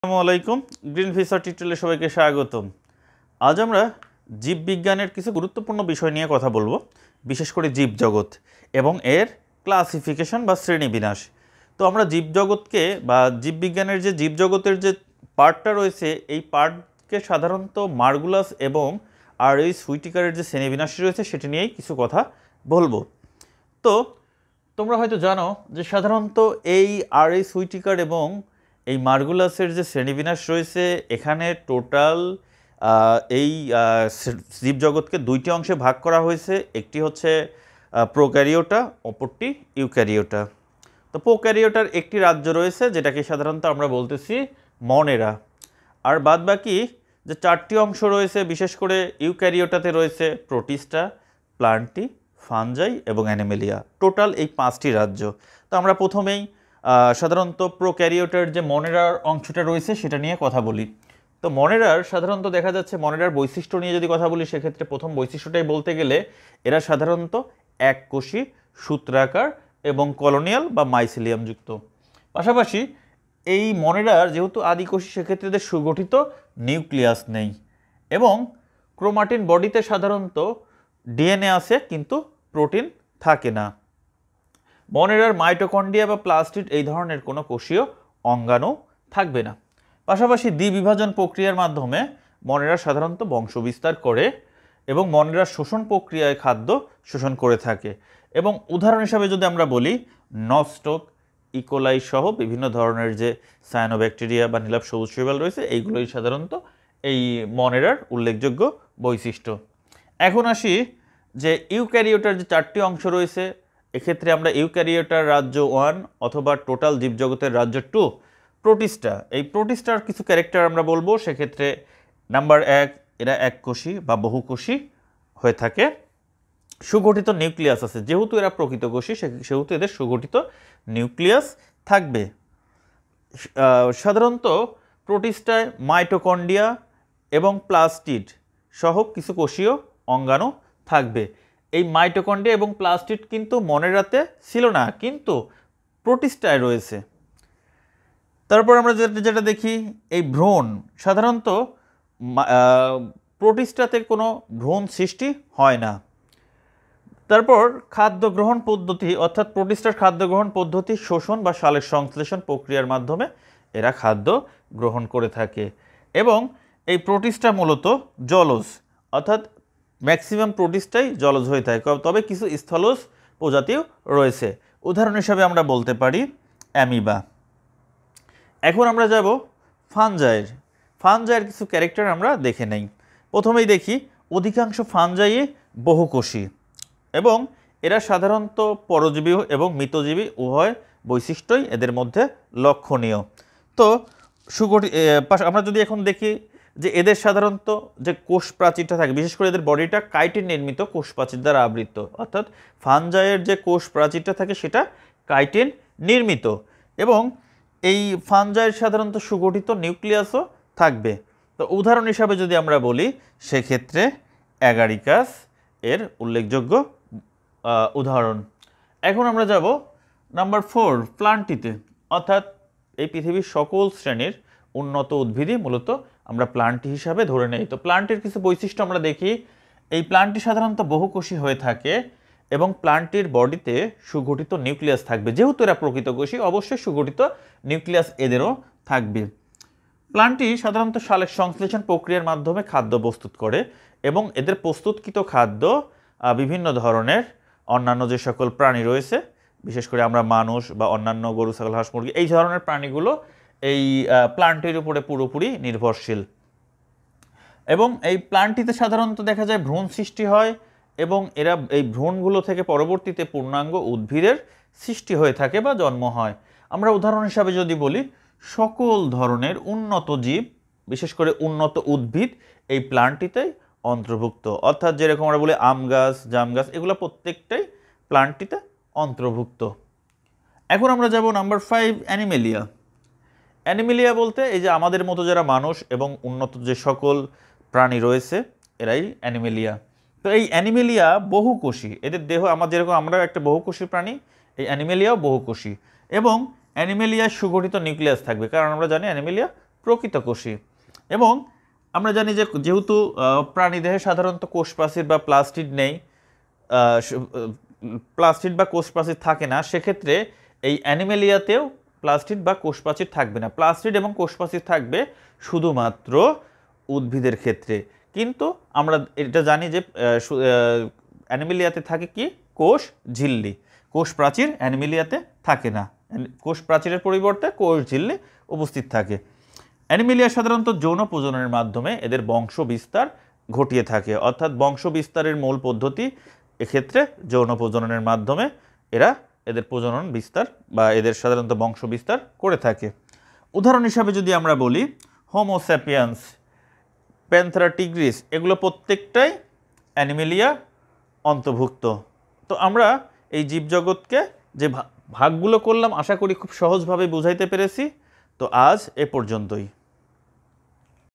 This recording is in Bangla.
আসসালামু আলাইকুম গ্রিন ভিসা টিউটোরিয়ালে সবাইকে স্বাগতম। আজ আমরা জীববিজ্ঞানের কিছু গুরুত্বপূর্ণ বিষয় নিয়ে কথা বলবো, বিশেষ করে জীবজগৎ এবং এর ক্লাসিফিকেশন বা শ্রেণীবিন্যাস। তো আমরা জীবজগৎকে বা জীববিজ্ঞানের যে জীবজগতের যে পার্টটা রয়েছে এই পার্টকে সাধারণত মার্গুলাস এবং আর এই সুইটিকারের যে শ্রেণীবিন্যাস রয়েছে সেটি নিয়েই কিছু কথা বলবো। তো তোমরা হয়তো জানো যে সাধারণত এই আর এই সুইটিকার এবং এই মার্গুলাসের যে শ্রেণীবিন্যাস রয়েছে এখানে টোটাল এই জীবজগৎকে দুইটি অংশে ভাগ করা হয়েছে। একটি হচ্ছে প্রোক্যারিওটা, অপরটি ইউক্যারিওটা। তো প্রোক্যারিওটার একটি রাজ্য রয়েছে যেটাকে সাধারণত আমরা বলতেছি মনেরা, আর বাদবাকি যে চারটি অংশ রয়েছে বিশেষ করে ইউক্যারিওটাতে রয়েছে প্রোটিস্টা, প্লান্টি, ফানজাই এবং অ্যানিমেলিয়া। টোটাল এই পাঁচটি রাজ্য। তো আমরা প্রথমেই সাধারণত প্রোক্যারিওটার যে মনেরার অংশটা রয়েছে সেটা নিয়ে কথা বলি। তো মনেরার সাধারণত দেখা যাচ্ছে মনেরার বৈশিষ্ট্য নিয়ে যদি কথা বলি সেক্ষেত্রে প্রথম বৈশিষ্ট্যটাই বলতে গেলে এরা সাধারণত এককোষী, সূত্রাকার এবং কলোনিয়াল বা মাইসিলিয়াম যুক্ত। পাশাপাশি এই মনেরার যেহেতু আদিকোষী সেক্ষেত্রে এদের সুগঠিত নিউক্লিয়াস নেই এবং ক্রোমাটিন বডিতে সাধারণত ডিএনএ আছে কিন্তু প্রোটিন থাকে না। মনেরার মাইটোকন্ড্রিয়া বা প্লাস্টিড এই ধরনের কোনো কোষীয় অঙ্গাণু থাকবে না। পাশাপাশি দ্বিবিভাজন প্রক্রিয়ার মাধ্যমে মনেরা সাধারণত বংশবিস্তার করে এবং মনেরার শোষণ প্রক্রিয়ায় খাদ্য শোষণ করে থাকে। এবং উদাহরণ হিসাবে যদি আমরা বলি নস্টক, ইকোলাই সহ বিভিন্ন ধরনের যে সায়ানোব্যাকটেরিয়া বা নীলাভ সবুজ শৈবাল রয়েছে এইগুলোই সাধারণত এই মনেরার উল্লেখযোগ্য বৈশিষ্ট্য। এখন আসি যে ইউক্যারিওটার যে চারটি অংশ রয়েছে এক্ষেত্রে আমরা ইউক্যারিওটার রাজ্য 1 অথবা টোটাল জীবজগতের রাজ্য 2 প্রোটিস্টা। এই প্রোটিস্টার কিছু ক্যারেক্টার আমরা বলবো। সেক্ষেত্রে নাম্বার 1, এরা এককোষী বা বহুকোষী হয়ে থাকে। সুগঠিত নিউক্লিয়াস আছে, যেহেতু এরা প্রকৃতকোষী সেহেতু এদের সুগঠিত নিউক্লিয়াস থাকবে। সাধারণত প্রোটিস্টায় মাইটোকন্ড্রিয়া এবং প্লাস্টিড সহ কিছু কোষীয় অঙ্গাণু থাকবে। এই মাইটোকন্ড্রিয়া এবং প্লাস্টিড কিন্তু মনেরাতে ছিল না, কিন্তু প্রোটিস্টায় রয়েছে। তারপর আমরা যেটা দেখি এই ভ্রূণ, সাধারণত প্রোটিস্টাতে কোনো ভ্রূণ সৃষ্টি হয় না। তারপর খাদ্য গ্রহণ পদ্ধতি, অর্থাৎ প্রোটিস্টার খাদ্য গ্রহণ পদ্ধতি শোষণ বা সালের সংশ্লেষণ প্রক্রিয়ার মাধ্যমে এরা খাদ্য গ্রহণ করে থাকে এবং এই প্রোটিস্টা মূলত জলজ, অর্থাৎ ম্যাক্সিমাম প্রোটিস্টাই জলজ হয়ে থাকে, তবে কিছু স্থলজ প্রজাতিও রয়েছে। উদাহরণ হিসাবে আমরা বলতে পারি অ্যামিবা। এখন আমরা যাব ফানজাইয়ের কিছু ক্যারেক্টার আমরা দেখে নেই। প্রথমেই দেখি অধিকাংশ ফানজাই বহুকোষী এবং এরা সাধারণত পরজীবী এবং মৃতজীবী উভয় বৈশিষ্ট্যই এদের মধ্যে লক্ষণীয়। তো আমরা যদি এখন দেখি যে এদের সাধারণত যে কোষ প্রাচীরটা থাকে, বিশেষ করে এদের বডিটা কাইটিন নির্মিত কোষ প্রাচীর দ্বারা আবৃত, অর্থাৎ ফানজাইয়ের যে কোষ প্রাচীরটা থাকে সেটা কাইটিন নির্মিত এবং এই ফানজাইয়ের সাধারণত সুগঠিত নিউক্লিয়াসও থাকবে। তো উদাহরণ হিসাবে যদি আমরা বলি সেক্ষেত্রে অ্যাগারিকাস এর উল্লেখযোগ্য উদাহরণ। এখন আমরা যাব নাম্বার 4 প্লান্টিতে, অর্থাৎ এই পৃথিবীর সকল শ্রেণীর উন্নত উদ্ভিদই মূলত আমরা প্লান্টি হিসাবে ধরে নেই। তো প্লান্টির কিছু বৈশিষ্ট্য আমরা দেখি। এই প্লান্টি সাধারণত বহুকোষী হয়ে থাকে এবং প্লান্টির বডিতে সুগঠিত নিউক্লিয়াস থাকবে। যেহেতু এরা প্রকৃতকোষী অবশ্যই সুগঠিত নিউক্লিয়াস এদেরও থাকবে। প্লান্টি সাধারণত সালের সংশ্লেষণ প্রক্রিয়ার মাধ্যমে খাদ্য প্রস্তুত করে এবং এদের প্রস্তুতকৃত খাদ্য বিভিন্ন ধরনের অন্যান্য যে সকল প্রাণী রয়েছে, বিশেষ করে আমরা মানুষ বা অন্যান্য গরু, ছাগল, হাঁস, মুরগি এই ধরনের প্রাণীগুলো এই প্লান্টের উপরে পুরোপুরি নির্ভরশীল। এবং এই প্লান্টিতে সাধারণত দেখা যায় ভ্রূণ সৃষ্টি হয় এবং এরা এই ভ্রূণগুলো থেকে পরবর্তীতে পূর্ণাঙ্গ উদ্ভিদের সৃষ্টি হয়ে থাকে বা জন্ম হয়। আমরা উদাহরণ হিসাবে যদি বলি সকল ধরনের উন্নত জীব, বিশেষ করে উন্নত উদ্ভিদ এই প্লান্টিতেই অন্তর্ভুক্ত, অর্থাৎ যেরকম আমরা বলি আম গাছ, জাম গাছ, এগুলো প্রত্যেকটাই প্লান্টিতে অন্তর্ভুক্ত। এখন আমরা যাব নাম্বার 5 অ্যানিমেলিয়া। অ্যানিমেলিয়া বলতে এই যে আমাদের মতো যারা মানুষ এবং উন্নত যে সকল প্রাণী রয়েছে এরাই অ্যানিমেলিয়া। তো এই অ্যানিমেলিয়া বহুকোষী, এদের দেহ যেরকম আমরা একটা বহুকোষী প্রাণী, এই অ্যানিমেলিয়াও বহুকোষী এবং অ্যানিমেলিয়ার সুগঠিত নিউক্লিয়াস থাকবে, কারণ আমরা জানি অ্যানিমেলিয়া প্রকৃতকোষী। এবং আমরা জানি যে যেহেতু প্রাণীদেহে সাধারণত কোষপ্রাচীর বা প্লাস্টিড নেই, প্লাস্টিড বা কোষপ্রাচীর থাকে না, সেক্ষেত্রে এই অ্যানিমেলিয়াতেও প্লাস্টিড বা কোষপ্রাচীর থাকবে না। প্লাস্টিড এবং কোষপ্রাচীর থাকবে শুধুমাত্র উদ্ভিদের ক্ষেত্রে। কিন্তু আমরা এটা জানি যে অ্যানিমেলিয়াতে থাকে কি কোষ ঝিল্লি, কোষ প্রাচীর অ্যানিমেলিয়াতে থাকে না। কোষ প্রাচীরের পরিবর্তে কোষ ঝিল্লি উপস্থিত থাকে। অ্যানিমেলিয়া সাধারণত যৌন প্রজননের মাধ্যমে এদের বংশ বিস্তার ঘটিয়ে থাকে, অর্থাৎ বংশ বিস্তারের মূল পদ্ধতি এক্ষেত্রে যৌন প্রজননের মাধ্যমে এরা এদের প্রজনন বিস্তার বা এদের সাধারণত বংশ বিস্তার করে থাকে। উদাহরণ হিসাবে যদি আমরা বলি হোমো স্যাপিয়েন্স, প্যান্থেরা টিগ্রিস, এগুলো প্রত্যেকটাই অ্যানিমেলিয়া অন্তর্ভুক্ত। তো আমরা এই জীবজগৎকে যে ভাগগুলো করলাম আশা করি খুব সহজভাবে বুঝাইতে পেরেছি। তো আজ এ পর্যন্তই।